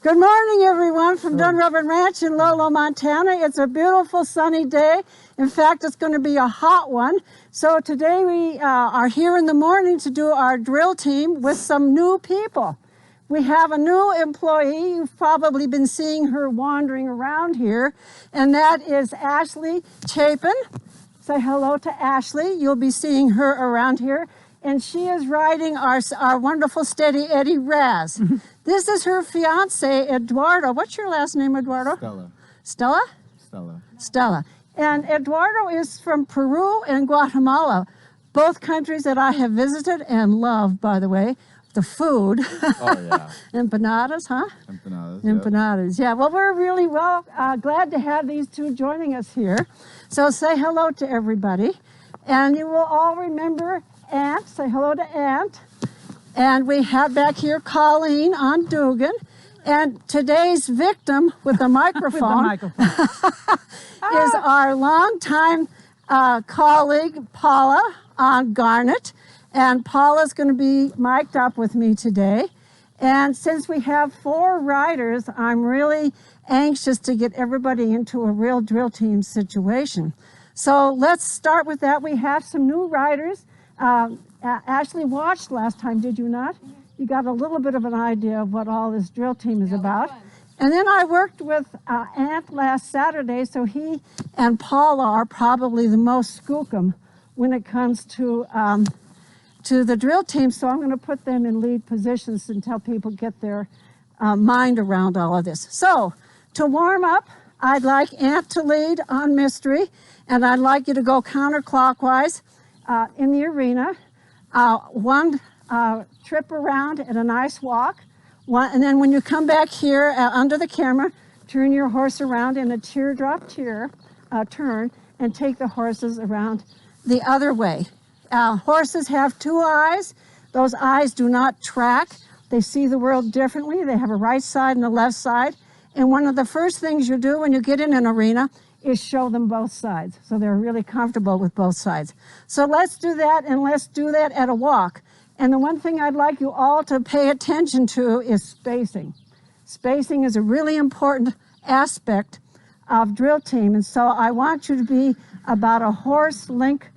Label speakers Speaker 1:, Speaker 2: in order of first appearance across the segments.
Speaker 1: Good morning, everyone, from Dunrovin Ranch in Lolo, Montana. It's a beautiful sunny day. In fact, it's going to be a hot one. So today we are here in the morning to do our drill team with some new people. We have a new employee. You've probably been seeing her wandering around here, and that is Ashley Chapin. Say hello to Ashley. You'll be seeing her around here. And she is riding our wonderful Steady Eddie Raz. This is her fiance, Eduardo. What's your last name, Eduardo?
Speaker 2: Stella.
Speaker 1: Stella?
Speaker 2: Stella.
Speaker 1: Stella. And Eduardo is from Peru and Guatemala, both countries that I have visited and love, by the way. The food.
Speaker 2: Oh, yeah.
Speaker 1: Empanadas, huh?
Speaker 2: Empanadas.
Speaker 1: Empanadas, yeah. Well, we're really glad to have these two joining us here. So say hello to everybody. And you will all remember Aunt. Say hello to Aunt. And we have back here Colleen on Dugan. And today's victim with the microphone, is our longtime colleague, Paula, on Garnet. And Paula's going to be mic'd up with me today. And since we have 4 riders, I'm really anxious to get everybody into a real drill team situation. So let's start with that. We have some new riders. Ashley watched last time, did you not? You got a little bit of an idea of what all this drill team is about. And then I worked with Ant last Saturday, so he and Paula are probably the most skookum when it comes to the drill team. So I'm going to put them in lead positions until people get their mind around all of this. So to warm up, I'd like Ant to lead on mystery, and I'd like you to go counterclockwise in the arena. One trip around and a nice walk. And then when you come back here under the camera, turn your horse around in a teardrop turn and take the horses around the other way. Horses have 2 eyes. Those eyes do not track. They see the world differently. They have a right side and a left side. And one of the first things you do when you get in an arena is show them both sides, so they're really comfortable with both sides. So let's do that, and let's do that at a walk. And the one thing I'd like you all to pay attention to is spacing. Spacing is a really important aspect of drill team, and so I want you to be about a horse length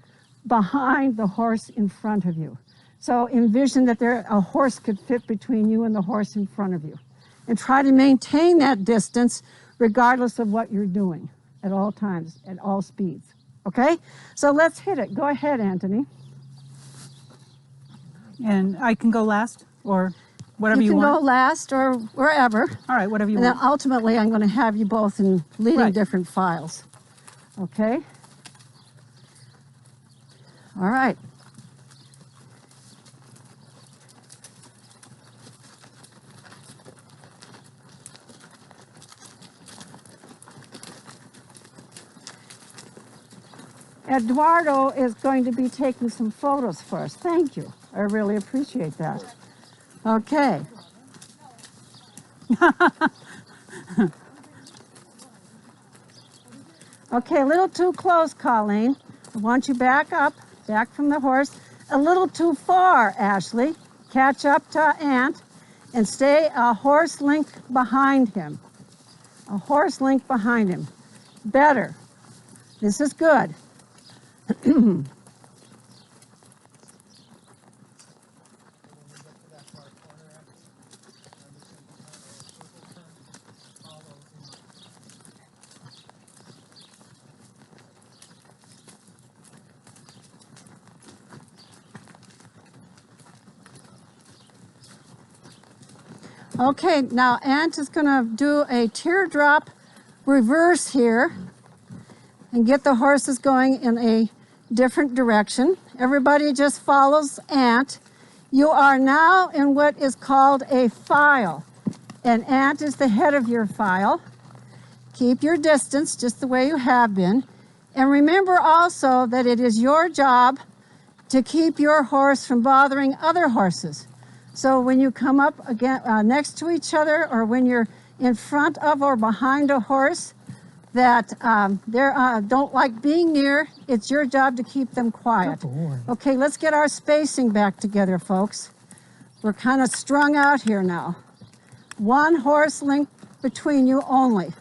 Speaker 1: behind the horse in front of you. So envision that a horse could fit between you and the horse in front of you. And try to maintain that distance regardless of what you're doing at all times, at all speeds. Okay? So let's hit it. Go ahead, Anthony.
Speaker 3: And I can go last, or whatever you want?
Speaker 1: You can go last or wherever.
Speaker 3: All right, whatever you
Speaker 1: want.
Speaker 3: want.
Speaker 1: And then ultimately, I'm going to have you both in leading different files. Okay? All right. Eduardo is going to be taking some photos for us. Thank you. I really appreciate that. Okay. Okay, a little too close, Colleen. I want you back up, back from the horse. A little too far, Ashley. Catch up to Ant and stay a horse length behind him. A horse length behind him. Better. This is good. Okay, now Ant is going to do a teardrop reverse here and get the horses going in a different direction. Everybody just follows Ant. You are now in what is called a file, and Ant is the head of your file. Keep your distance just the way you have been. And remember also that it is your job to keep your horse from bothering other horses. So when you come up again next to each other, or when you're in front of or behind a horse that don't like being near, it's your job to keep them quiet. Okay, let's get our spacing back together, folks. We're kind of strung out here now. 1 horse length between you only.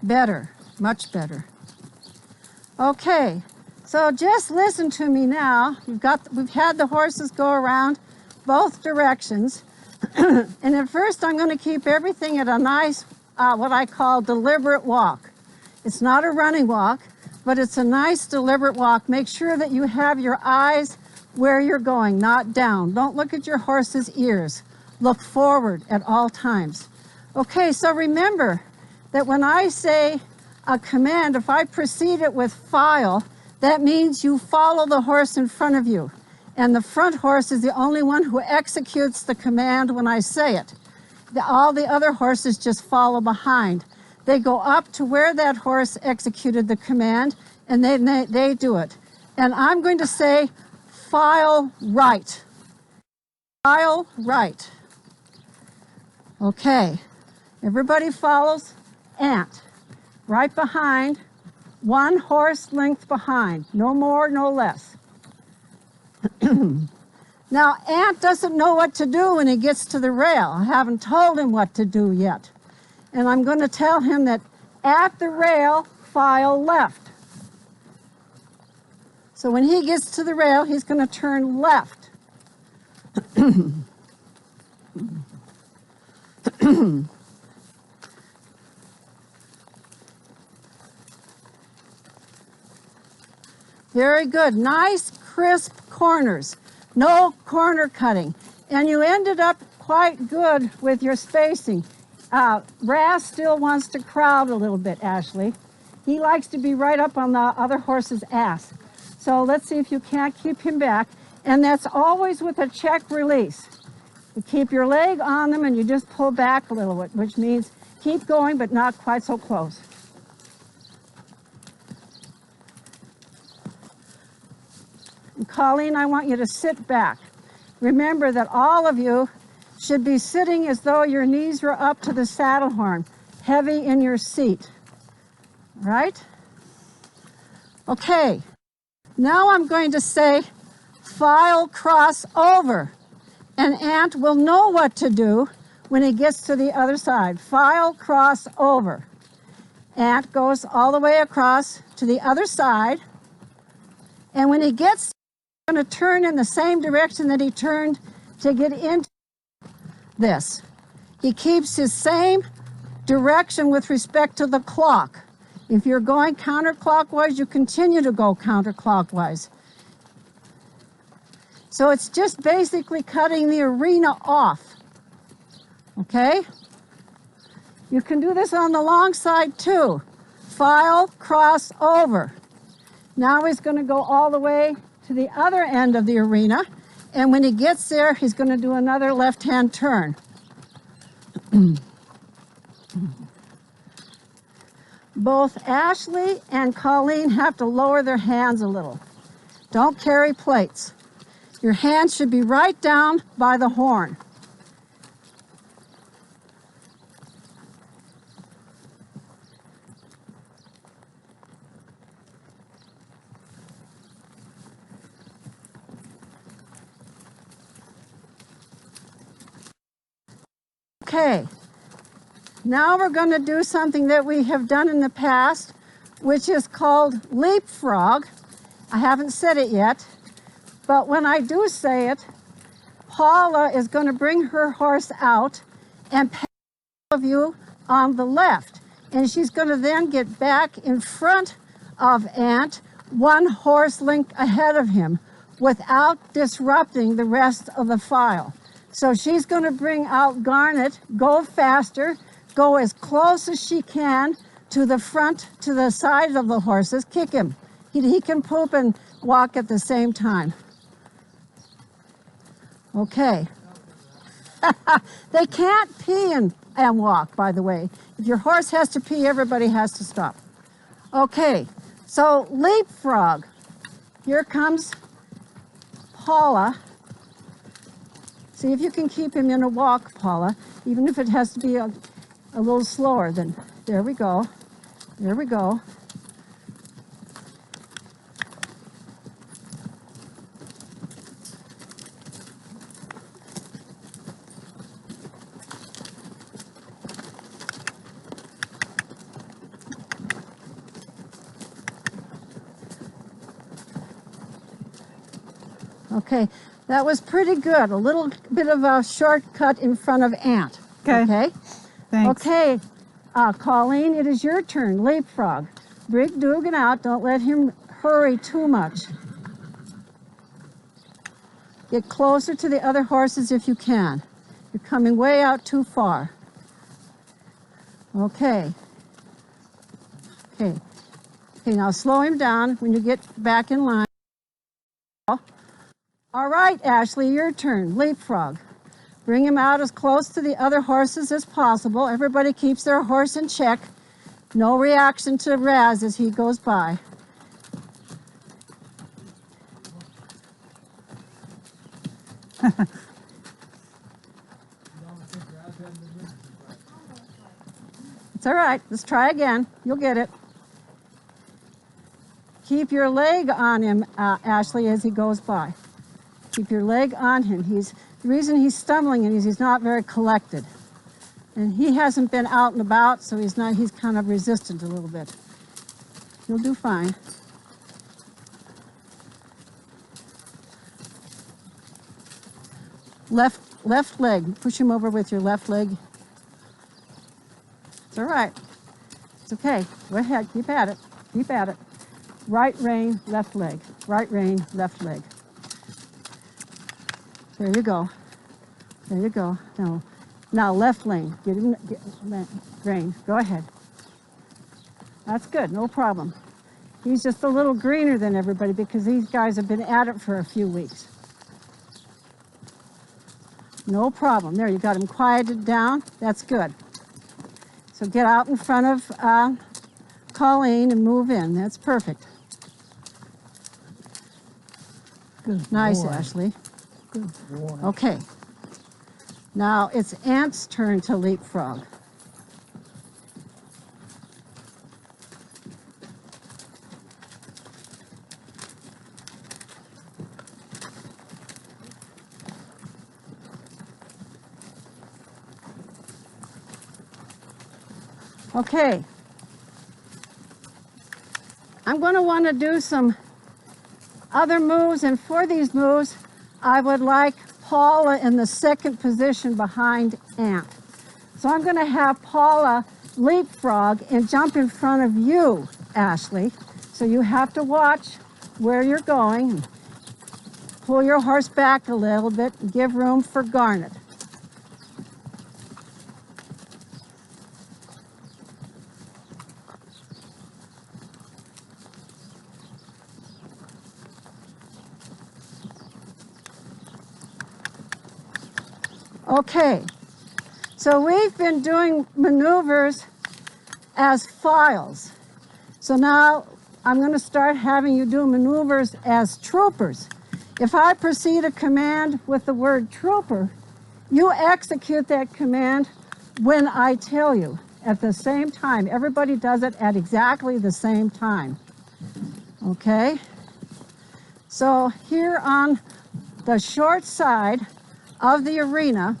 Speaker 1: Better, much better. Okay, so just listen to me now. We've had the horses go around both directions. And at first I'm going to keep everything at a nice, what I call deliberate walk. It's not a running walk, but it's a nice deliberate walk. Make sure that you have your eyes where you're going, not down. Don't look at your horse's ears. Look forward at all times. Okay, so remember that when I say a command, if I precede it with file, that means you follow the horse in front of you. And the front horse is the only one who executes the command when I say it. All the other horses just follow behind. They go up to where that horse executed the command, and they do it. And I'm going to say, file right. File right. Okay, everybody follows Ant. Right behind, 1 horse length behind, no more, no less. Now, Ant doesn't know what to do when he gets to the rail. I haven't told him what to do yet. And I'm going to tell him that at the rail, file left. So when he gets to the rail, he's going to turn left. Very good. Nice, crisp corners. No corner cutting. And you ended up quite good with your spacing. Raz still wants to crowd a little bit, Ashley. He likes to be right up on the other horse's ass. So let's see if you can't keep him back. And that's always with a check release. You keep your leg on them and you just pull back a little bit, which means keep going but not quite so close. And Colleen, I want you to sit back. Remember that all of you should be sitting as though your knees were up to the saddle horn, heavy in your seat. Right? Okay. Now I'm going to say, file cross over. And Ant will know what to do when he gets to the other side. File cross over. Ant goes all the way across to the other side. And when he gets, he's going to turn in the same direction that he turned to get into this. He keeps his same direction with respect to the clock. If you're going counterclockwise, you continue to go counterclockwise. So it's just basically cutting the arena off. Okay? You can do this on the long side too. File, cross over. Now he's going to go all the way to the other end of the arena. And when he gets there, he's going to do another left-hand turn. Both Ashley and Colleen have to lower their hands a little. Don't carry plates. Your hands should be right down by the horn. Okay, now we're going to do something that we have done in the past, which is called leapfrog. I haven't said it yet, but when I do say it, Paula is going to bring her horse out and pass all of you on the left. And she's going to then get back in front of Ant, 1 horse length ahead of him, without disrupting the rest of the file. So she's going to bring out Garnet, go faster, go as close as she can to the front, to the side of the horses, kick him. He can poop and walk at the same time. Okay. They can't pee and walk, by the way. If your horse has to pee, everybody has to stop. Okay, so leapfrog. Here comes Paula. See if you can keep him in a walk, Paula, even if it has to be a little slower than, there we go. There we go. Okay, that was pretty good. A little bit of a shortcut in front of Ant. Okay?
Speaker 3: Thanks.
Speaker 1: Okay, Colleen, it is your turn. Leapfrog. Bring Dugan out. Don't let him hurry too much. Get closer to the other horses if you can. You're coming way out too far. Okay. Okay. Okay, now slow him down when you get back in line. All right, Ashley, your turn. Leapfrog. Bring him out as close to the other horses as possible. Everybody keeps their horse in check. No reaction to Raz as he goes by. It's all right. Let's try again. You'll get it. Keep your leg on him, Ashley, as he goes by. Keep your leg on him. The reason he's stumbling is he's not very collected. And he hasn't been out and about, so he's kind of resistant a little bit. You'll do fine. Left leg. Push him over with your left leg. It's all right. It's okay. Go ahead. Keep at it. Keep at it. Right rein, left leg. Right rein, left leg. There you go. There you go. Now left lane. Get rein. Go ahead. That's good. No problem. He's just a little greener than everybody because these guys have been at it for a few weeks. No problem. There, you got him quieted down. That's good. So get out in front of Colleen and move in. That's perfect.
Speaker 3: Good
Speaker 1: nice,
Speaker 3: boy.
Speaker 1: Ashley.
Speaker 3: Good boy.
Speaker 1: Okay. Now it's Ant's turn to leapfrog. Okay. I'm going to want to do some other moves, and for these moves, I would like Paula in the second position behind Ant. So I'm going to have Paula leapfrog and jump in front of you, Ashley. So you have to watch where you're going. And pull your horse back a little bit and give room for Garnet. Okay, so we've been doing maneuvers as files. So now I'm going to start having you do maneuvers as troopers. If I proceed a command with the word trooper, you execute that command when I tell you at the same time. Everybody does it at exactly the same time. Okay? So here on the short side of the arena,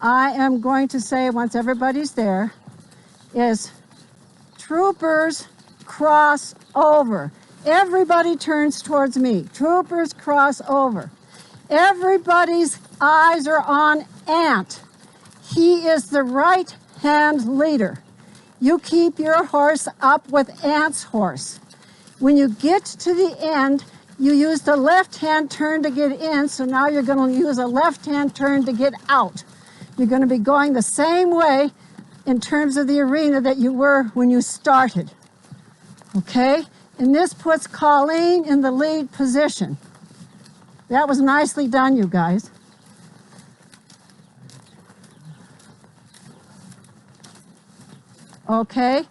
Speaker 1: I am going to say, once everybody's there, is troopers cross over. Everybody turns towards me. Troopers cross over. Everybody's eyes are on Ant. He is the right-hand leader. You keep your horse up with Ant's horse. When you get to the end, you use the left-hand turn to get in, so now you're going to use a left-hand turn to get out. You're going to be going the same way in terms of the arena that you were when you started. Okay? And this puts Colleen in the lead position. That was nicely done, you guys. Okay?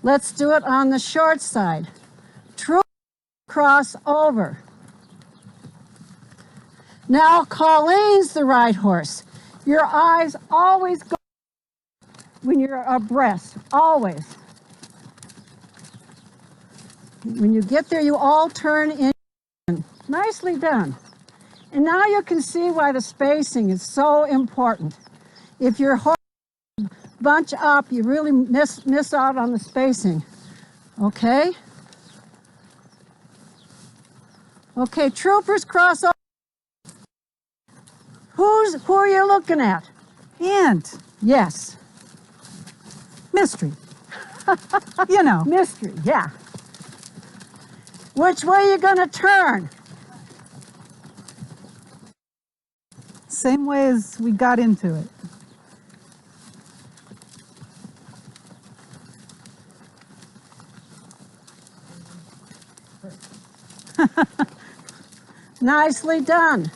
Speaker 1: Let's do it on the short side. True cross over. Now Colleen's the right horse. Your eyes always go abreast, always. When you get there, you all turn in. Nicely done. And now you can see why the spacing is so important. If your horse bunch up, you really miss out on the spacing. Okay? Okay, troopers cross over. Who are you looking at?
Speaker 3: Ant.
Speaker 1: Yes.
Speaker 3: Mystery. You know.
Speaker 1: Mystery, yeah. Which way are you going to turn?
Speaker 3: Same way as we got into it.
Speaker 1: Nicely done.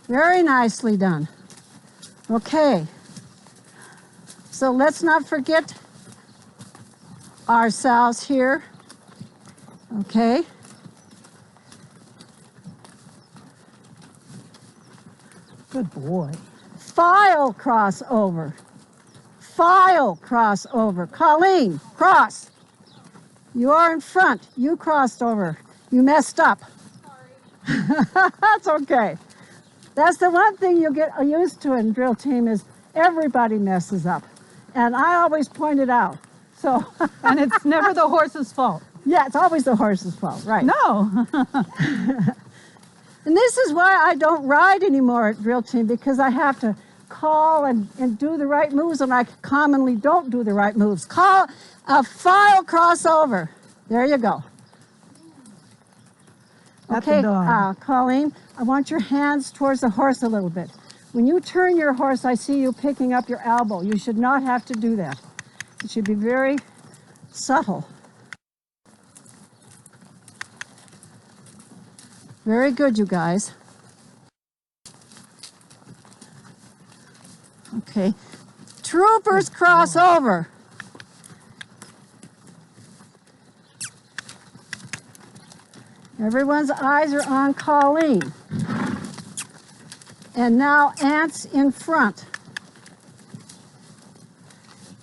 Speaker 1: Very nicely done. Okay. So let's not forget ourselves here. Okay.
Speaker 3: Good boy.
Speaker 1: File crossover. File crossover. Colleen, cross. You are in front. You crossed over. You messed up. Sorry. That's okay. That's the one thing you get used to in drill team is everybody messes up. And I always point it out. So
Speaker 3: And it's never the horse's fault.
Speaker 1: yeah, it's always the horse's fault, right?
Speaker 3: No.
Speaker 1: And this is why I don't ride anymore at drill team, because I have to call and do the right moves, and I commonly don't do the right moves. Call a file crossover. There you go.
Speaker 3: That's
Speaker 1: Okay,
Speaker 3: a dog.
Speaker 1: Colleen, I want your hands towards the horse a little bit. When you turn your horse, I see you picking up your elbow. You should not have to do that. It should be very subtle. Very good, you guys. Okay. Troopers cross over. Everyone's eyes are on Colleen. And now Ant's in front.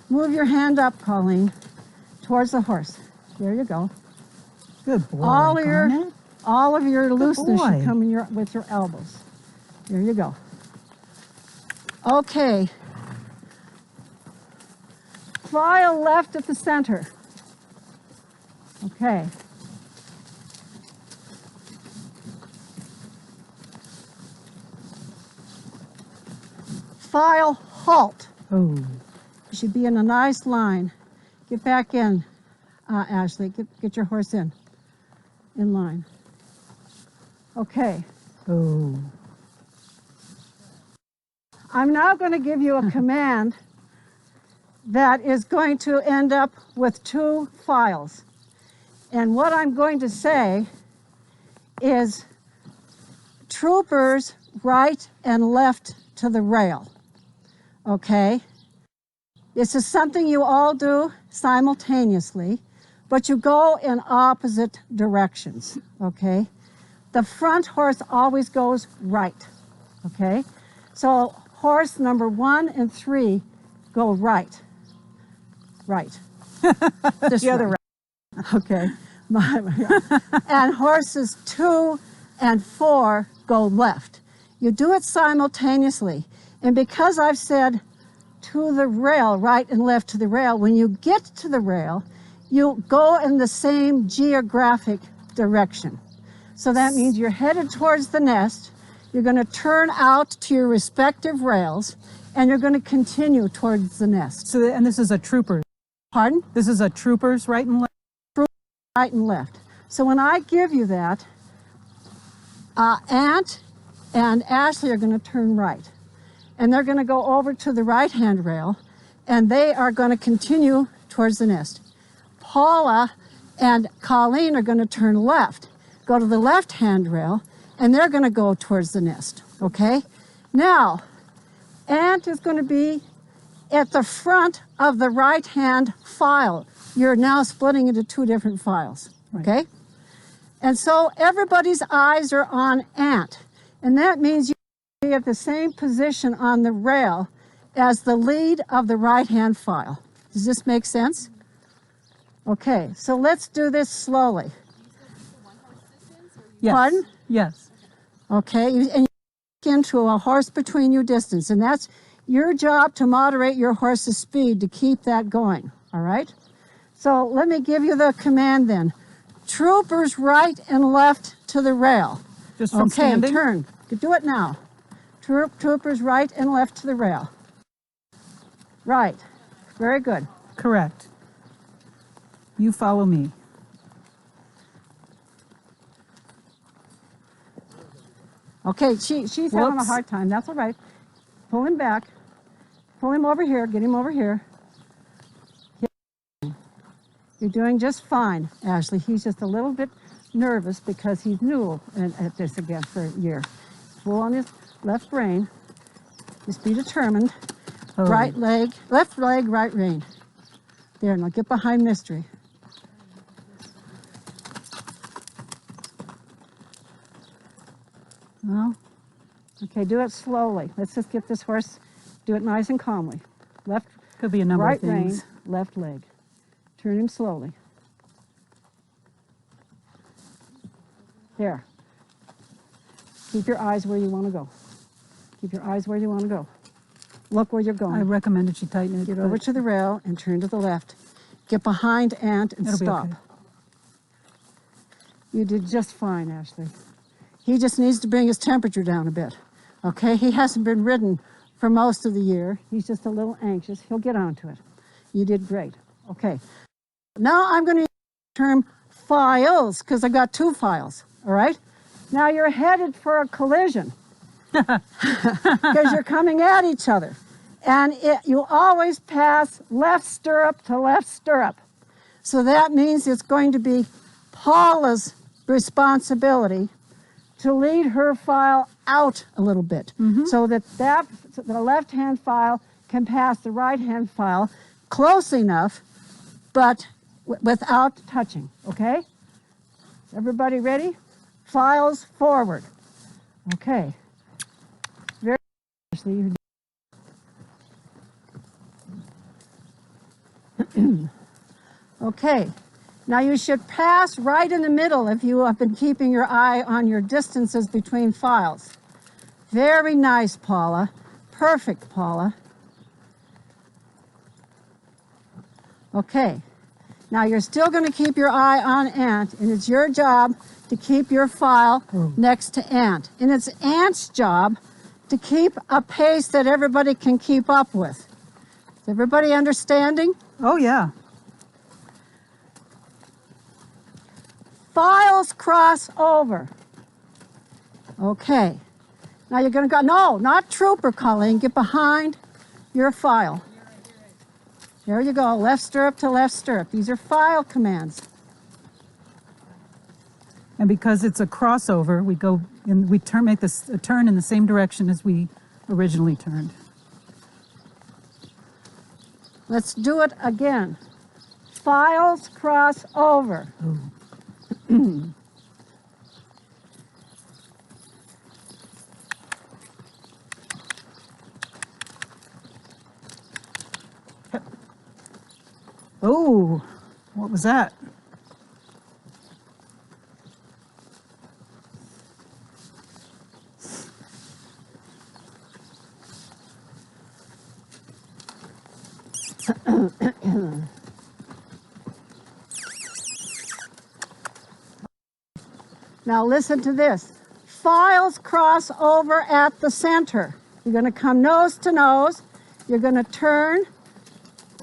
Speaker 1: Move your hand up, Colleen, towards the horse. There you go.
Speaker 3: Good boy.
Speaker 1: All of your looseness
Speaker 3: boy.
Speaker 1: should come in with your elbows. There you go. Okay. File left at the center. Okay. File halt.
Speaker 3: Oh.
Speaker 1: You should be in a nice line. Get back in, Ashley. Get your horse in line. Okay.
Speaker 3: Oh.
Speaker 1: I'm now going to give you a command that is going to end up with 2 files. And what I'm going to say is troopers right and left to the rail. Okay? This is something you all do simultaneously, but you go in opposite directions. Okay? The front horse always goes right. Okay? So horse number 1 and 3 go right. Right. This
Speaker 3: The other
Speaker 1: way. Okay. And horses 2 and 4 go left. You do it simultaneously. And because I've said to the rail, right and left to the rail, when you get to the rail, you go in the same geographic direction. So that means you're headed towards the nest, you're going to turn out to your respective rails, and you're going to continue towards the nest.
Speaker 3: So, and this is a trooper.
Speaker 1: Pardon?
Speaker 3: This is a trooper's right and left.
Speaker 1: Right and left. So when I give you that, Ant and Ashley are going to turn right. And they're going to go over to the right-hand rail, and they are going to continue towards the nest. Paula and Colleen are going to turn left, go to the left-hand rail, and they're going to go towards the nest, okay? Now, Ant is going to be at the front of the right-hand file. You're now splitting into 2 different files, okay? And so everybody's eyes are on Ant, and that means you be at the same position on the rail as the lead of the right-hand file, Does this make sense? Okay, so let's do this slowly.
Speaker 3: Yes.
Speaker 1: Pardon?
Speaker 3: Yes.
Speaker 1: Okay, and you into a horse between you distance, and that's your job to moderate your horse's speed to keep that going, all right? So let me give you the command then. Troopers right and left to the rail.
Speaker 3: Just from standing?
Speaker 1: Turn. Do it now. Troopers right and left to the rail. Right. Very good.
Speaker 3: Correct. You follow me.
Speaker 1: Okay, she's having a hard time. That's all right. Pull him back. Pull him over here. Get him over here. You're doing just fine, Ashley. He's just a little bit nervous because he's new at this again for a year. Pull on his left rein. Just be determined.
Speaker 3: Oh.
Speaker 1: Right leg, left leg, right rein. There, now get behind Mystery. No? Okay, do it slowly. Let's just get this horse, do it nice and calmly. Left,
Speaker 3: Could be a number
Speaker 1: right
Speaker 3: of things.
Speaker 1: rein, left leg. Turn him slowly. There. Keep your eyes where you want to go. Keep your eyes where you want to go. Look where you're going.
Speaker 3: I recommended she tighten it.
Speaker 1: Get over to the rail and turn to the left. Get behind Ant and
Speaker 3: It'll be
Speaker 1: stop.
Speaker 3: okay.
Speaker 1: You did just fine, Ashley. He just needs to bring his temperature down a bit. Okay? He hasn't been ridden for most of the year. He's just a little anxious. He'll get onto it. You did great. Okay. Now I'm going to use the term files because I got two files. All right? Now you're headed for a collision because you're coming at each other. And you always pass left stirrup to left stirrup. So that means it's going to be Paula's responsibility to lead her file out a little bit so that the left-hand file can pass the right-hand file close enough, but without touching, okay? Everybody ready? Files forward. Okay. Very nicely. Okay. Now you should pass right in the middle if you have been keeping your eye on your distances between files. Very nice, Paula. Perfect, Paula. Okay. Now you're still going to keep your eye on Ant, and it's your job to keep your file next to Ant. And it's Ant's job to keep a pace that everybody can keep up with. Is everybody understanding?
Speaker 3: Oh, yeah.
Speaker 1: Files cross over. Okay. Now you're going to go, no, not trooper, Colleen. Get behind your file. There you go, left stirrup to left stirrup. These are file commands.
Speaker 3: And because it's a crossover, we go and we make this a turn in the same direction as we originally turned.
Speaker 1: Let's do it again. Files cross over.
Speaker 3: Oh, what was that?
Speaker 1: Now listen to this. Files cross over at the center. You're going to come nose to nose. You're going to turn,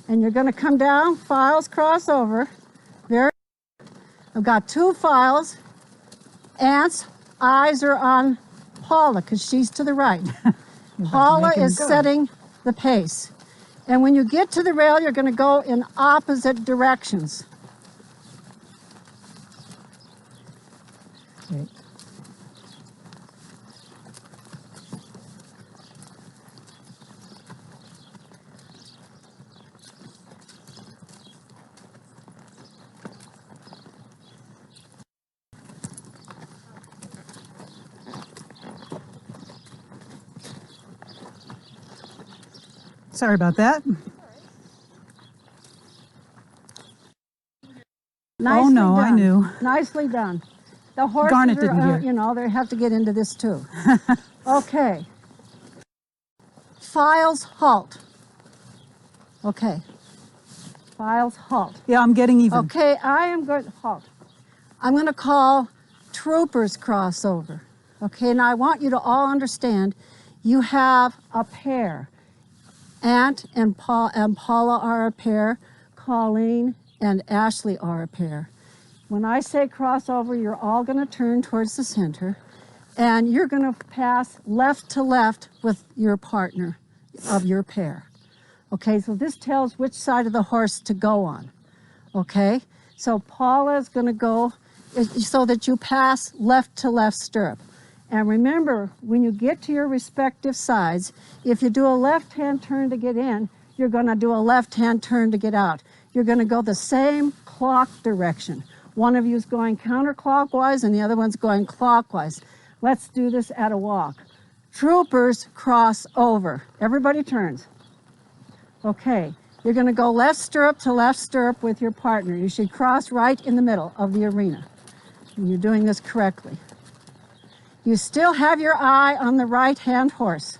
Speaker 1: and you're going to come down. Files cross over. Very good. I've got two files. Ant's eyes are on Paula because she's to the right. Paula is setting the pace. And when you get to the rail, you're going to go in opposite directions.
Speaker 3: Okay. Sorry about that.
Speaker 1: Nicely
Speaker 3: Oh, no,
Speaker 1: done.
Speaker 3: I knew.
Speaker 1: Nicely done. The horses
Speaker 3: Garnet
Speaker 1: are,
Speaker 3: didn't hear.
Speaker 1: you know, they have to get into this too. Okay. Files, halt. Okay. Files, halt.
Speaker 3: Yeah, I'm getting even.
Speaker 1: Okay, I am going to halt. I'm going to call troopers crossover. Okay, now I want you to all understand you have a pair. Ant and Paula are a pair. Colleen and Ashley are a pair. When I say crossover, you're all going to turn towards the center and you're going to pass left to left with your partner of your pair. Okay, so this tells which side of the horse to go on. Okay, so Paula is going to go so that you pass left to left stirrup. And remember, when you get to your respective sides, if you do a left-hand turn to get in, you're going to do a left-hand turn to get out. You're going to go the same clock direction. One of you is going counterclockwise and the other one's going clockwise. Let's do this at a walk. Troopers cross over. Everybody turns. Okay, you're going to go left stirrup with your partner. You should cross right in the middle of the arena. And you're doing this correctly. You still have your eye on the right-hand horse.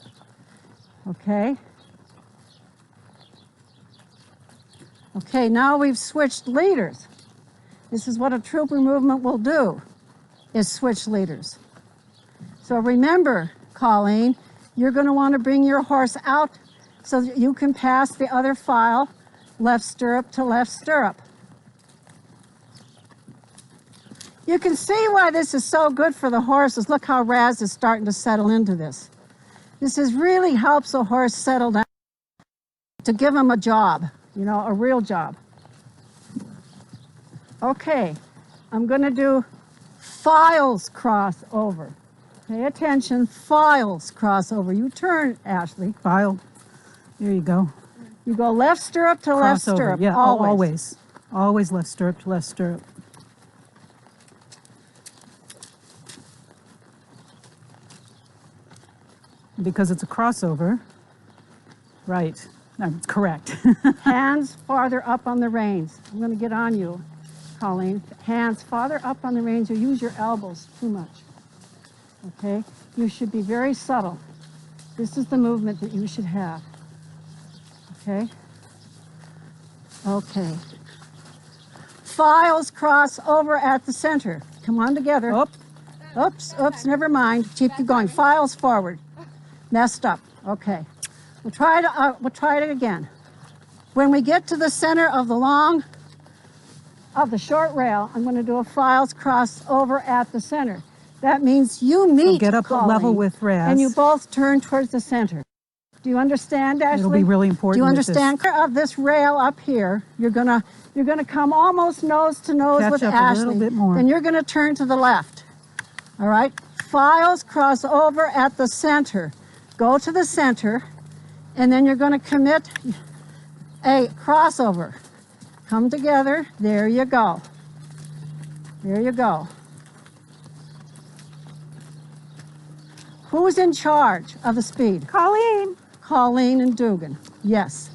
Speaker 1: Okay? Okay, now we've switched leaders. This is what a trooper movement will do, is switch leaders. So remember, Colleen, you're going to want to bring your horse out so that you can pass the other file, left stirrup to left stirrup. You can see why this is so good for the horses. Look how Raz is starting to settle into this. This really helps a horse settle down, to give him a job, you know, a real job. Okay, I'm going to do files crossover. Pay attention, files crossover. You turn, Ashley.
Speaker 3: File. There you go.
Speaker 1: You go left stirrup to left
Speaker 3: Crossover.
Speaker 1: stirrup.
Speaker 3: Yeah,
Speaker 1: always.
Speaker 3: Always left stirrup to left stirrup. Because it's a crossover. Right. No, it's correct.
Speaker 1: Hands farther up on the reins. I'm going to get on you, Colleen. Hands farther up on the reins. You use your elbows too much. Okay? You should be very subtle. This is the movement that you should have. Okay? Okay. Files cross over at the center. Come on together.
Speaker 3: Oh.
Speaker 1: Oops, never mind. Keep going. Files forward. Messed up. Okay. We'll try it again. When we get to the center of the short rail, I'm going to do a files cross over at the center. That means you meet,
Speaker 3: get up
Speaker 1: Colleen,
Speaker 3: level with Raz.
Speaker 1: and you both turn towards the center. Do you understand, Ashley?
Speaker 3: It'll be really important.
Speaker 1: Do you understand? Of this rail up here, you're gonna come almost nose to nose
Speaker 3: Catch
Speaker 1: with
Speaker 3: up
Speaker 1: Ashley.
Speaker 3: a little bit more.
Speaker 1: Then you're gonna turn to the left. All right. Files cross over at the center. Go to the center, and then you're going to commit a crossover. Come together. There you go. There you go. Who's in charge of the speed?
Speaker 3: Colleen.
Speaker 1: Colleen and Dugan. Yes.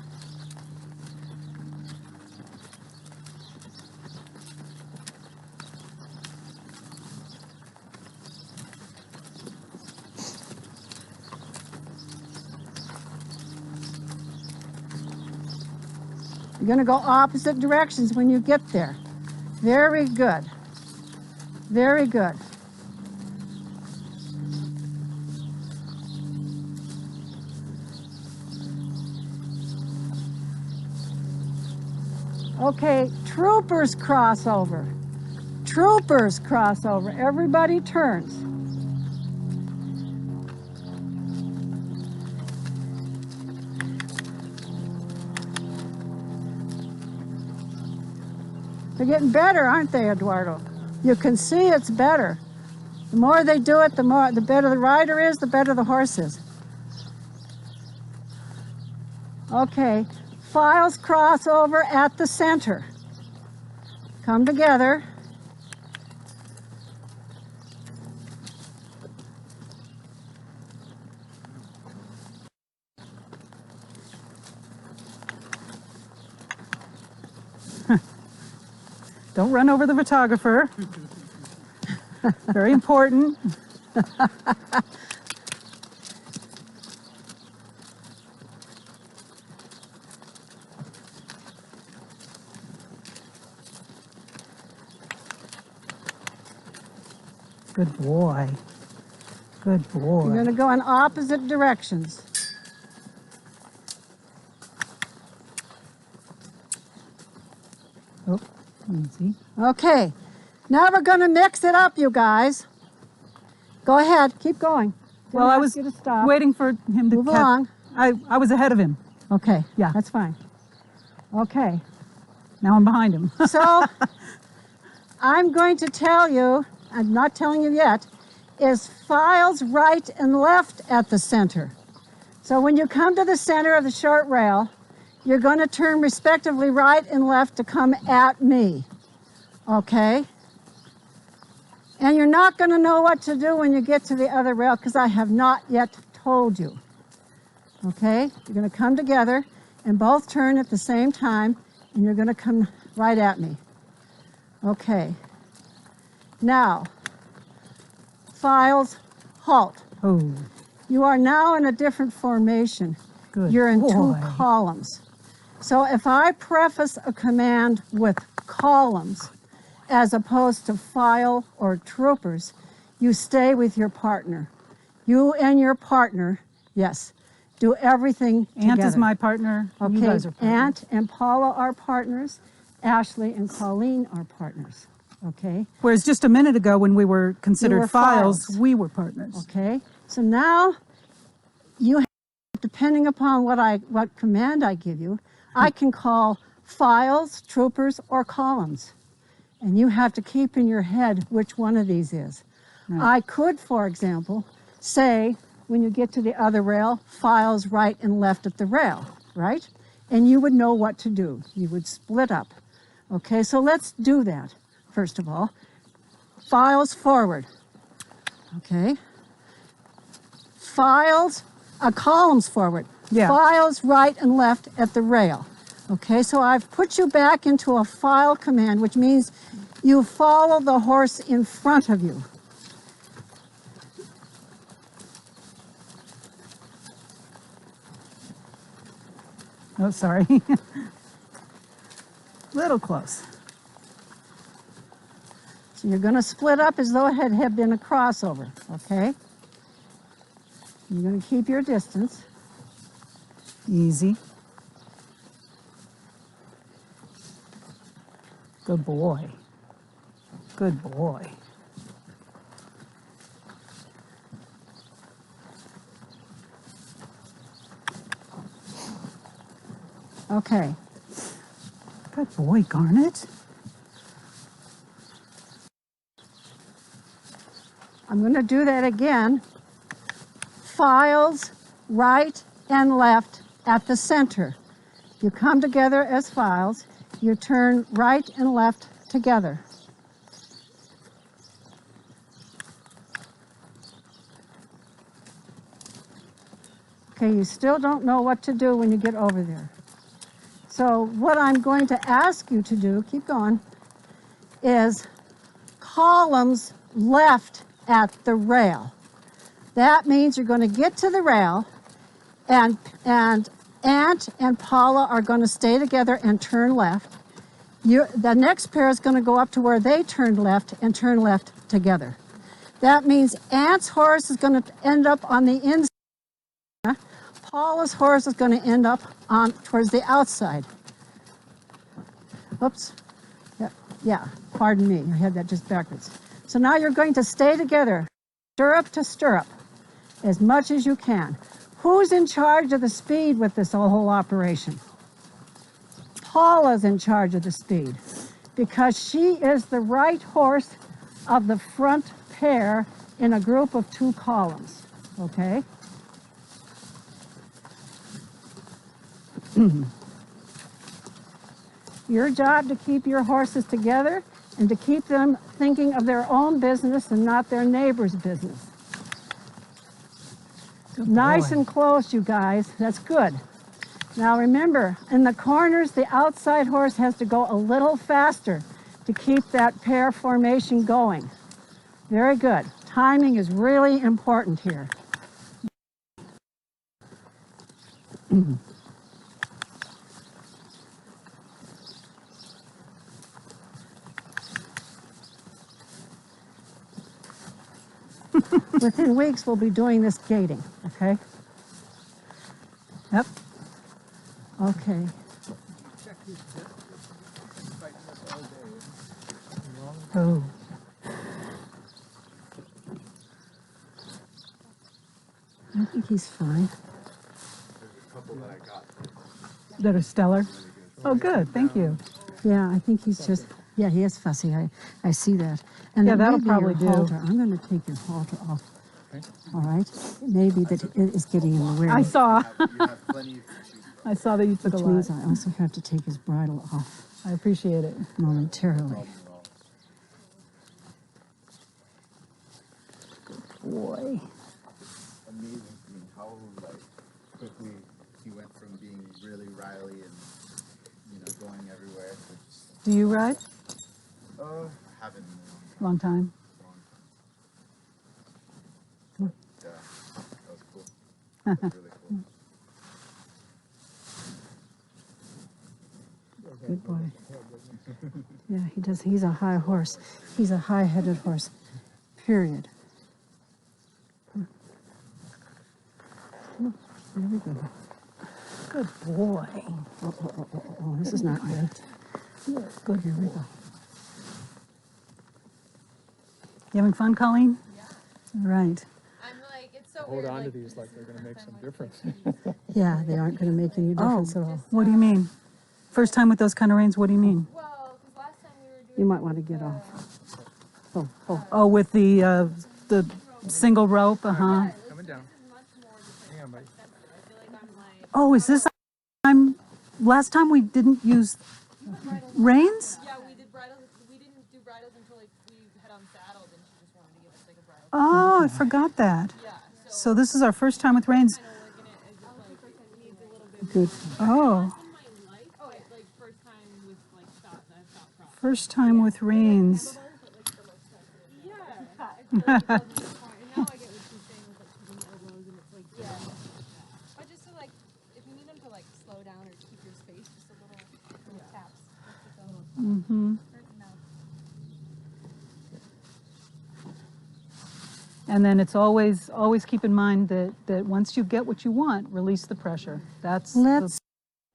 Speaker 1: You're going to go opposite directions when you get there. Very good. Very good. Okay, troopers crossover. Troopers crossover. Everybody turns. They're getting better, aren't they, Eduardo? You can see it's better. The more they do it, the better the rider is, the better the horse is. Okay, files cross over at the center. Come together.
Speaker 3: Don't run over the photographer. Very important. Good boy. Good boy.
Speaker 1: You're going to go in opposite directions.
Speaker 3: Oh, easy.
Speaker 1: Okay, now we're going to mix it up, you guys. Go ahead, keep going.
Speaker 3: Well, I was
Speaker 1: you to stop.
Speaker 3: waiting for him to
Speaker 1: Move along.
Speaker 3: I was ahead of him.
Speaker 1: Okay,
Speaker 3: Yeah.
Speaker 1: that's fine. Okay,
Speaker 3: Now I'm behind him.
Speaker 1: so I'm going to tell you, I'm not telling you yet, is files right and left at the center. So when you come to the center of the short rail, you're going to turn respectively right and left to come at me, okay? And you're not going to know what to do when you get to the other rail because I have not yet told you, okay? You're going to come together and both turn at the same time, and you're going to come right at me. Okay. Now, files, halt.
Speaker 3: Oh,
Speaker 1: You are now in a different formation.
Speaker 3: good
Speaker 1: You're in
Speaker 3: boy.
Speaker 1: 2 columns. So if I preface a command with columns as opposed to file or troopers, you stay with your partner. You and your partner, yes, do everything together.
Speaker 3: Ant is my partner.
Speaker 1: Okay,
Speaker 3: You guys are partners.
Speaker 1: Ant and Paula are partners. Ashley and Colleen are partners. Okay,
Speaker 3: Whereas just a minute ago when we were considered
Speaker 1: were
Speaker 3: files,
Speaker 1: files.
Speaker 3: we were partners.
Speaker 1: okay. So now you have, depending upon what command I give you, I can call files, troopers, or columns. And you have to keep in your head which one of these is.
Speaker 3: Right.
Speaker 1: I could, for example, say when you get to the other rail, files right and left at the rail, right? And you would know what to do. You would split up. Okay, so let's do that. First of all, files forward. Okay. Files, columns forward.
Speaker 3: Yeah.
Speaker 1: Files right and left at the rail. Okay, so I've put you back into a file command, which means you follow the horse in front of you.
Speaker 3: Oh, sorry. Little close.
Speaker 1: So you're going to split up as though it had been a crossover, okay? You're going to keep your distance.
Speaker 3: Easy. Good boy. Good boy.
Speaker 1: Okay.
Speaker 3: Good boy, Garnet.
Speaker 1: I'm going to do that again. Files right and left at the center. You come together as files. You turn right and left together. Okay, you still don't know what to do when you get over there. So what I'm going to ask you to do, keep going, is columns left at the rail. That means you're going to get to the rail, and Ant and Paula are going to stay together and turn left. The next pair is going to go up to where they turned left and turn left together. That means Ant's horse is going to end up on the inside. Paula's horse is going to end up on towards the outside. Oops. Yeah, pardon me. I had that just backwards. So now you're going to stay together, stirrup to stirrup, as much as you can. Who's in charge of the speed with this whole operation? Paula's in charge of the speed because she is the right horse of the front pair in a group of 2 columns, okay? Your job to keep your horses together and to keep them thinking of their own business and not their neighbor's business.
Speaker 3: Good
Speaker 1: Nice
Speaker 3: boy.
Speaker 1: and close, you guys. That's good. Now remember, in the corners, the outside horse has to go a little faster to keep that pair formation going. Very good. Timing is really important here. Within weeks, we'll be doing this gating, okay? Yep. Okay.
Speaker 3: Oh.
Speaker 1: I think he's fine.
Speaker 3: That are stellar? Oh, good. Thank you.
Speaker 1: Yeah, I think he's just, yeah, he is fussy. I see that. And
Speaker 3: Yeah,
Speaker 1: it
Speaker 3: that'll
Speaker 1: may be
Speaker 3: probably
Speaker 1: your
Speaker 3: do.
Speaker 1: halter. I'm going to take your halter off. All right? It may be that it is getting in the way.
Speaker 3: I saw.
Speaker 2: You have plenty to choose from.
Speaker 3: I saw that you took a
Speaker 1: Which
Speaker 3: lot.
Speaker 1: means I also have to take his bridle off
Speaker 3: I appreciate it.
Speaker 1: momentarily.
Speaker 3: Boy.
Speaker 2: Amazing to me how quickly he went from being really Riley and going everywhere to just
Speaker 3: Do you ride?
Speaker 2: having
Speaker 3: Long time.
Speaker 2: yeah, that was cool. That was really cool.
Speaker 1: Good boy. Yeah, he does. He's a high horse. He's a high-headed horse, period. There we go.
Speaker 3: Good boy.
Speaker 1: Oh, this is not good. Good, here we go.
Speaker 3: You having fun, Colleen? Yeah. All right.
Speaker 4: I'm like, it's so
Speaker 5: Hold
Speaker 4: weird.
Speaker 5: on to
Speaker 4: Like,
Speaker 5: these like they're going to make some difference.
Speaker 1: Yeah, they aren't going to make any difference at all.
Speaker 3: What do you mean? First time with those kind of reins, what do you mean?
Speaker 4: well, because last time we were doing
Speaker 1: You might want to get off.
Speaker 3: Oh, with the single rope, uh-huh.
Speaker 5: Coming down.
Speaker 4: much more just
Speaker 5: Hang on, buddy.
Speaker 4: sensitive. I feel like I'm like,
Speaker 3: Oh, is this last time we didn't use reins?
Speaker 4: yeah, we did bridles. We didn't do bridles until like we had unsaddled, and she just wanted to give us like a bridle.
Speaker 3: Oh, I forgot that.
Speaker 4: Yeah,
Speaker 3: So this is our first time with reins.
Speaker 4: kind of working it as just like it needs a little bit.
Speaker 1: Good.
Speaker 3: Oh,
Speaker 4: In my life, like first time with like shot proper.
Speaker 3: first time with reins.
Speaker 4: Yeah. And now I get what she's saying with like keeping the elbows, and it's like But just to like, if you need them to like slow down or keep your space, just a little taps. Just a little.
Speaker 3: Mm-hmm. And then it's always keep in mind that once you get what you want, release the pressure. That's
Speaker 1: Let's,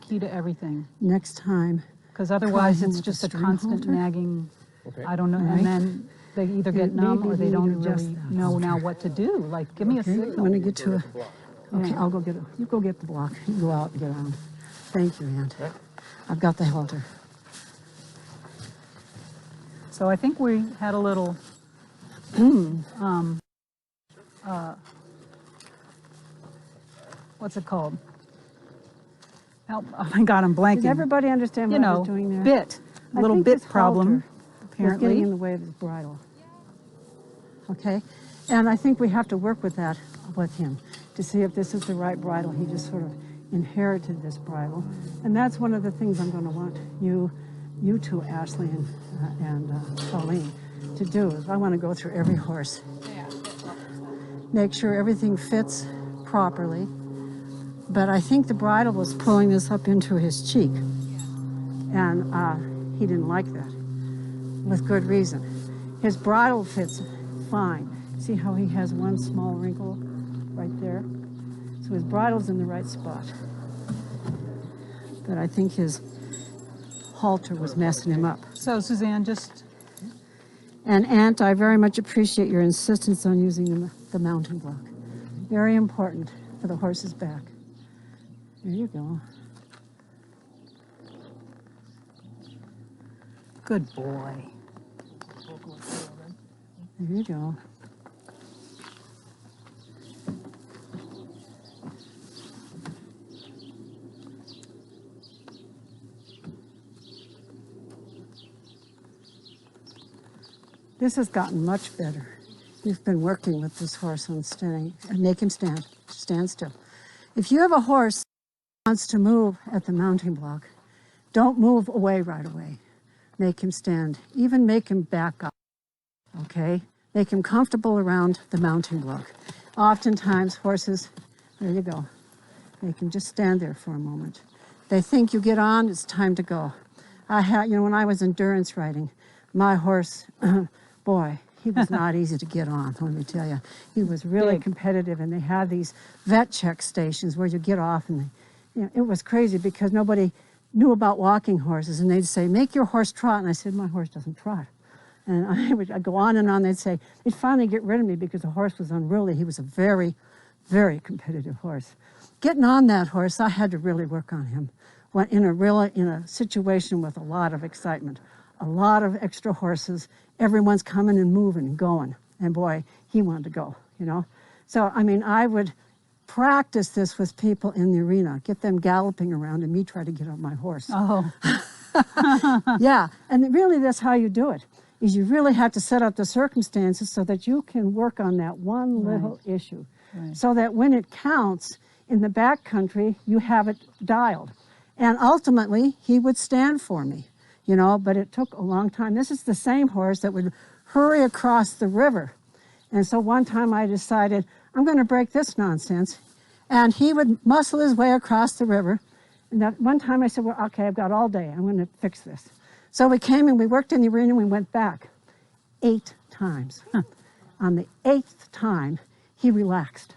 Speaker 3: the key to everything.
Speaker 1: next time,
Speaker 3: Because otherwise
Speaker 1: him
Speaker 3: it's
Speaker 1: with
Speaker 3: just
Speaker 1: a
Speaker 3: a
Speaker 1: string
Speaker 3: constant
Speaker 1: halter.
Speaker 3: nagging,
Speaker 5: Okay.
Speaker 3: I don't know,
Speaker 1: Right.
Speaker 3: and then they either get
Speaker 1: And
Speaker 3: numb
Speaker 1: maybe
Speaker 3: or they
Speaker 1: we
Speaker 3: don't
Speaker 1: need to adjust
Speaker 3: really
Speaker 1: that
Speaker 3: know now
Speaker 1: halter.
Speaker 3: what to do. Like, give me a
Speaker 1: okay,
Speaker 3: signal.
Speaker 1: when I get to a, okay,
Speaker 3: Yeah.
Speaker 1: I'll go get it. You go get the block. You go out and get on. Thank you, Aunt. I've got the halter.
Speaker 3: So I think we had a little, what's it called? Oh my God, I'm blanking.
Speaker 1: Did everybody understand
Speaker 3: You
Speaker 1: what I
Speaker 3: know,
Speaker 1: was doing there?
Speaker 3: bit,
Speaker 1: I
Speaker 3: little
Speaker 1: think
Speaker 3: bit
Speaker 1: this
Speaker 3: problem,
Speaker 1: halter was getting
Speaker 3: apparently.
Speaker 1: in the way of his bridle. Okay? And I think we have to work with that with him to see if this is the right bridle. He just sort of inherited this bridle. And that's one of the things I'm going to want you two, Ashley and Colleen, to do. Is I want to go through every horse. Make sure everything fits properly. But I think the bridle was pulling this up into his cheek. And he didn't like that, with good reason. His bridle fits fine. See how he has one small wrinkle right there? So his bridle's in the right spot. But I think his halter was messing him up.
Speaker 3: So Suzanne, just,
Speaker 1: And Aunt, I very much appreciate your insistence on using the mounting block. Very important for the horse's back. There you go.
Speaker 3: good boy.
Speaker 1: There you go. This has gotten much better. You've been working with this horse on standing, and make him stand still. If you have a horse that wants to move at the mounting block, don't move away right away. make him stand, even make him back up, okay? Make him comfortable around the mounting block. Oftentimes horses, there you go, make him just stand there for a moment. They think you get on, it's time to go. When I was endurance riding, my horse, boy, he was not easy to get on, let me tell you. He was really competitive, and they had these vet check stations where you get off, and it was crazy because nobody knew about walking horses, and they'd say, make your horse trot, and I said, my horse doesn't trot. And I'd go on and on, they'd say, they'd finally get rid of me because the horse was unruly. He was a very, very competitive horse. Getting on that horse, I had to really work on him. In a situation with a lot of excitement, a lot of extra horses, everyone's coming and moving and going. And boy, he wanted to go, So, I would practice this with people in the arena, get them galloping around and me try to get on my horse.
Speaker 3: Oh.
Speaker 1: Yeah, and really that's how you do it, is you really have to set up the circumstances so that you can work on that one little issue.
Speaker 3: Right.
Speaker 1: So that when it counts in the backcountry, you have it dialed. And ultimately, he would stand for me, but it took a long time. This is the same horse that would hurry across the river. And so one time I decided, I'm going to break this nonsense. And he would muscle his way across the river. And that one time I said, well, okay, I've got all day. I'm going to fix this. So we came and we worked in the arena and we went back 8 times. On the 8th time, he relaxed.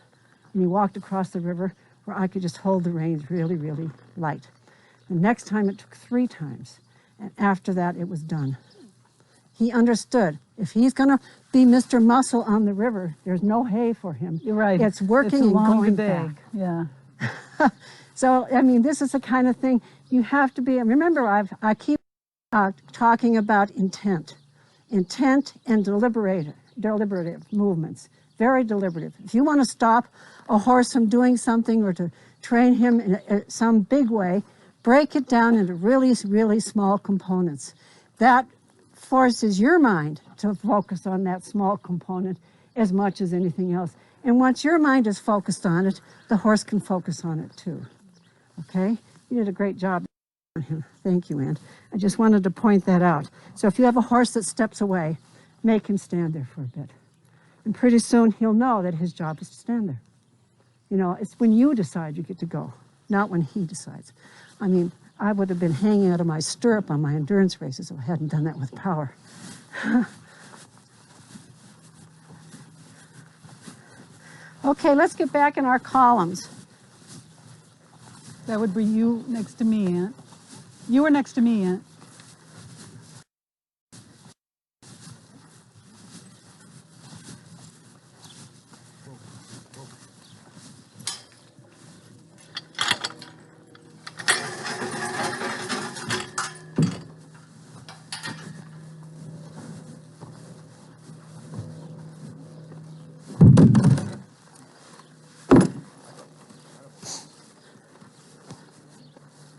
Speaker 1: And he walked across the river where I could just hold the reins really, really light. The next time it took 3 times. And after that, it was done. He understood if he's going to be Mr. Muscle on the river, there's no hay for him.
Speaker 3: You're right.
Speaker 1: It's working
Speaker 3: it's
Speaker 1: and going
Speaker 3: day.
Speaker 1: back.
Speaker 3: Yeah.
Speaker 1: So, this is the kind of thing you have to be. Remember, I keep talking about intent. Intent and deliberative movements. Very deliberative. If you want to stop a horse from doing something or to train him in some big way, break it down into really, really small components. That forces your mind to focus on that small component as much as anything else. And once your mind is focused on it, the horse can focus on it too. Okay? You did a great job on him. Thank you, Ann. I just wanted to point that out. So if you have a horse that steps away, make him stand there for a bit. And pretty soon he'll know that his job is to stand there. It's when you decide you get to go, not when he decides. I would have been hanging out of my stirrup on my endurance races if I hadn't done that with power. Okay, let's get back in our columns.
Speaker 3: That would be you next to me, Aunt. You were next to me, Aunt.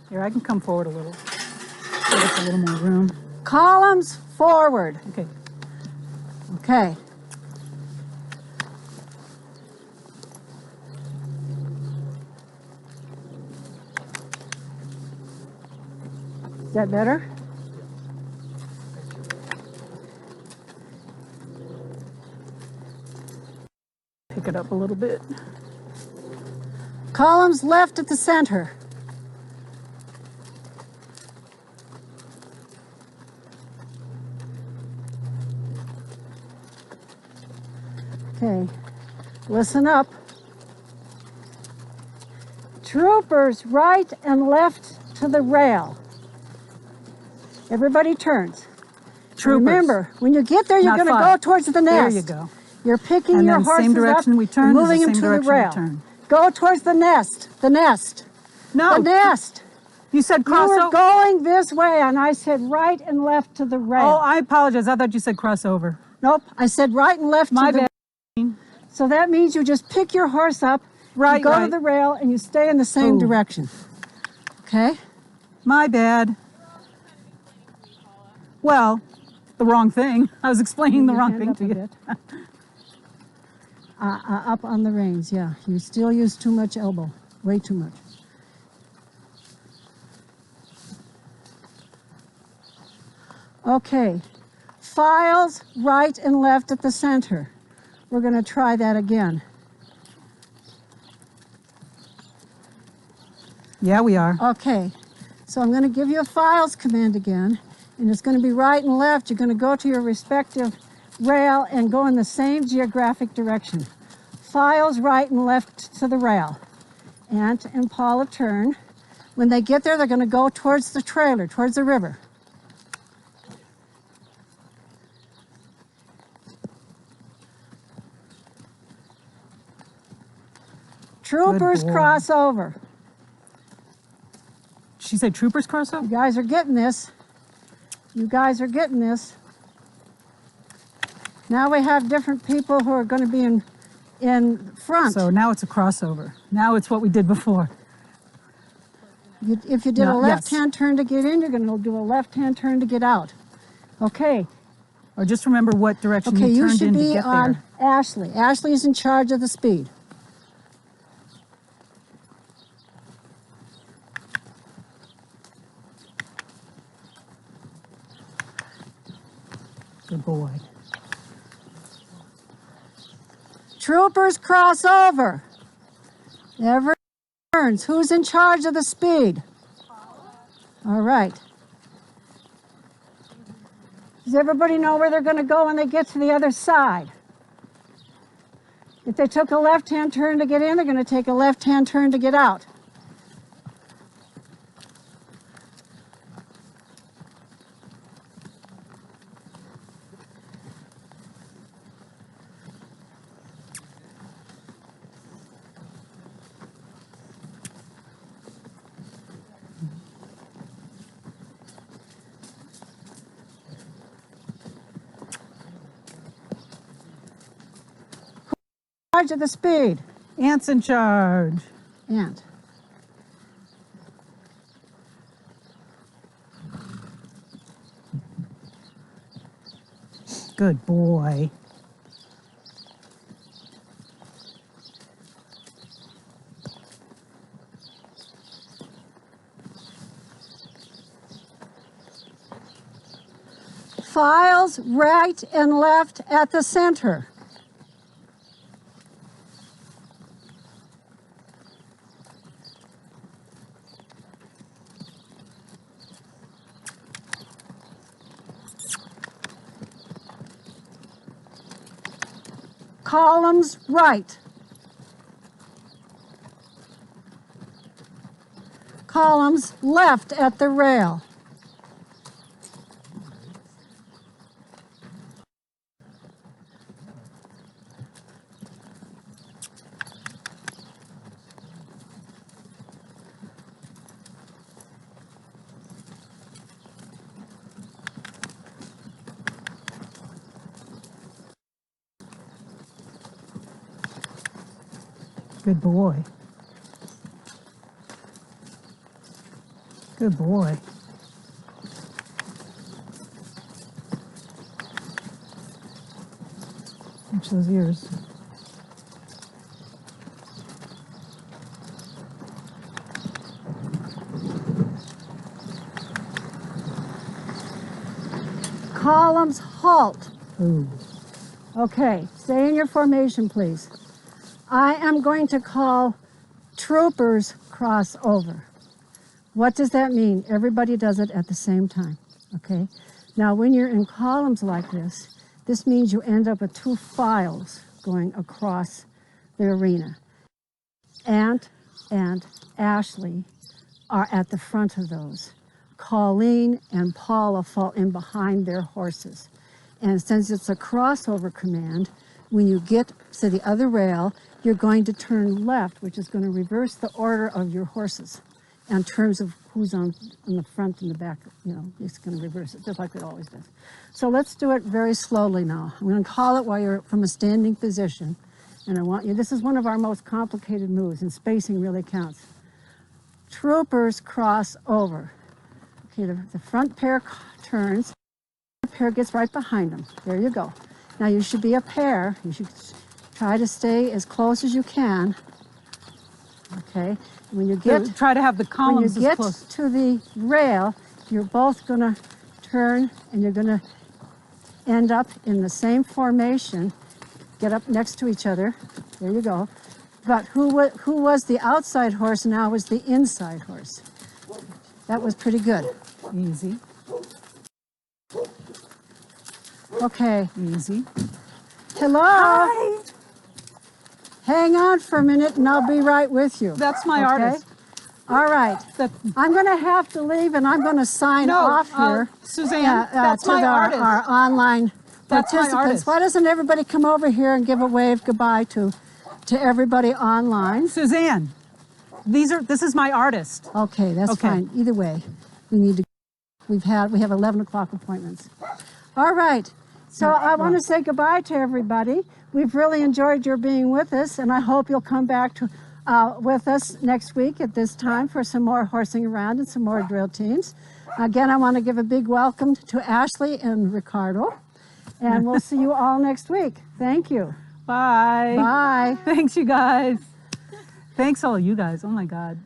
Speaker 3: Here, I can come forward a little. Give us a little more room.
Speaker 1: Columns forward.
Speaker 3: Okay.
Speaker 1: Okay. Is that better?
Speaker 3: Pick it up a little bit.
Speaker 1: Columns left at the center. Okay, listen up. Troopers right and left to the rail. Everybody turns.
Speaker 3: Troopers.
Speaker 1: Remember, when you get there, you're
Speaker 3: Not
Speaker 1: going to go towards the nest.
Speaker 3: There you go.
Speaker 1: You're picking
Speaker 3: And
Speaker 1: your
Speaker 3: then
Speaker 1: horses
Speaker 3: same direction
Speaker 1: up
Speaker 3: we turn,
Speaker 1: and moving
Speaker 3: is the
Speaker 1: them
Speaker 3: same
Speaker 1: to the
Speaker 3: direction we
Speaker 1: rail.
Speaker 3: turn.
Speaker 1: Go towards the nest. The nest.
Speaker 3: No.
Speaker 1: The nest.
Speaker 3: You said
Speaker 1: You
Speaker 3: cross
Speaker 1: were
Speaker 3: over.
Speaker 1: going this way, and I said right and left to the rail.
Speaker 3: Oh, I apologize. I thought you said crossover.
Speaker 1: Nope, I said right and left
Speaker 3: My
Speaker 1: to the
Speaker 3: bad.
Speaker 1: So that means you just pick your horse up,
Speaker 3: Right,
Speaker 1: you go to
Speaker 3: right.
Speaker 1: the rail, and you stay in the same
Speaker 3: Ooh.
Speaker 1: direction. Okay?
Speaker 3: My bad. Well, the wrong thing. I was explaining the
Speaker 1: Your
Speaker 3: wrong
Speaker 1: hand
Speaker 3: thing
Speaker 1: up
Speaker 3: to
Speaker 1: a
Speaker 3: you.
Speaker 1: bit. Up on the reins, yeah. You still use too much elbow, way too much. Okay. Files right and left at the center. We're going to try that again.
Speaker 3: Yeah, we are.
Speaker 1: Okay. So I'm going to give you a files command again, and it's going to be right and left. You're going to go to your respective rail and go in the same geographic direction. Files right and left to the rail. Ant and Paula turn. When they get there, they're going to go towards the trailer, towards the river. Troopers
Speaker 3: boy.
Speaker 1: cross over.
Speaker 3: She said troopers cross
Speaker 1: You
Speaker 3: over?
Speaker 1: guys are getting this. You guys are getting this. Now we have different people who are going to be in front.
Speaker 3: So now it's a crossover. Now it's what we did before.
Speaker 1: If you did a
Speaker 3: No,
Speaker 1: left-hand turn to get in, you're going to do a left-hand turn to get out. Okay.
Speaker 3: Or just remember what direction
Speaker 1: Okay,
Speaker 3: you
Speaker 1: you
Speaker 3: turned
Speaker 1: should
Speaker 3: in to
Speaker 1: be
Speaker 3: get
Speaker 1: on
Speaker 3: there.
Speaker 1: Ashley. Ashley is in charge of the speed.
Speaker 3: Good boy.
Speaker 1: Troopers cross over. Every turns. Who's in charge of the speed? All right. Does everybody know where they're going to go when they get to the other side? If they took a left-hand turn to get in, they're going to take a left-hand turn to get out. Charge of the speed.
Speaker 3: Ant's in charge.
Speaker 1: Ant.
Speaker 3: Good boy.
Speaker 1: Files right and left at the center. Columns right. Columns left at the rail.
Speaker 3: Good boy. Good boy. Watch those ears.
Speaker 1: Columns halt.
Speaker 3: Ooh.
Speaker 1: Okay, stay in your formation, please. I am going to call troopers cross over. What does that mean? Everybody does it at the same time, okay? Now, when you're in columns like this means you end up with two files going across the arena. Ant and Ashley are at the front of those. Colleen and Paula fall in behind their horses. And since it's a crossover command, when you get to the other rail, you're going to turn left, which is going to reverse the order of your horses in terms of who's on the front and the back. You know, it's going to reverse it, just like it always does. So let's do it very slowly now. I'm going to call it while you're from a standing position. And I want you, this is one of our most complicated moves, and spacing really counts. Troopers cross over. Okay, the front pair turns, the pair gets right behind them. There you go. Now you should be a pair. You should try to stay as close as you can. Okay, when you get
Speaker 3: Try to have the columns
Speaker 1: when you
Speaker 3: as
Speaker 1: get
Speaker 3: close.
Speaker 1: to the rail, you're both gonna turn, and you're going to end up in the same formation. Get up next to each other. There you go. But who was the outside horse now was the inside horse. That was pretty good.
Speaker 3: Easy,
Speaker 1: Okay.
Speaker 3: easy.
Speaker 1: Hello.
Speaker 3: Hi.
Speaker 1: Hang on for a minute and I'll be right with you.
Speaker 3: That's my
Speaker 1: Okay?
Speaker 3: artist.
Speaker 1: All right.
Speaker 3: That,
Speaker 1: I'm going to have to leave and I'm going to sign
Speaker 3: no,
Speaker 1: off here.
Speaker 3: Suzanne, that's
Speaker 1: to
Speaker 3: my artist.
Speaker 1: Our online
Speaker 3: That's my
Speaker 1: participants.
Speaker 3: artist.
Speaker 1: Why doesn't everybody come over here and give a wave goodbye to everybody online?
Speaker 3: Suzanne, this is my artist.
Speaker 1: Okay, that's
Speaker 3: Okay.
Speaker 1: fine. Either way, we need to. We have 11 o'clock appointments. All right. So I want to say goodbye to everybody. We've really enjoyed your being with us, and I hope you'll come back to with us next week at this time for some more horsing around and some more drill teams. Again, I want to give a big welcome to Ashley and Ricardo, and we'll see you all next week. Thank you.
Speaker 3: Bye.
Speaker 1: Bye.
Speaker 3: Thanks, you guys. Thanks, all you guys. Oh, my God.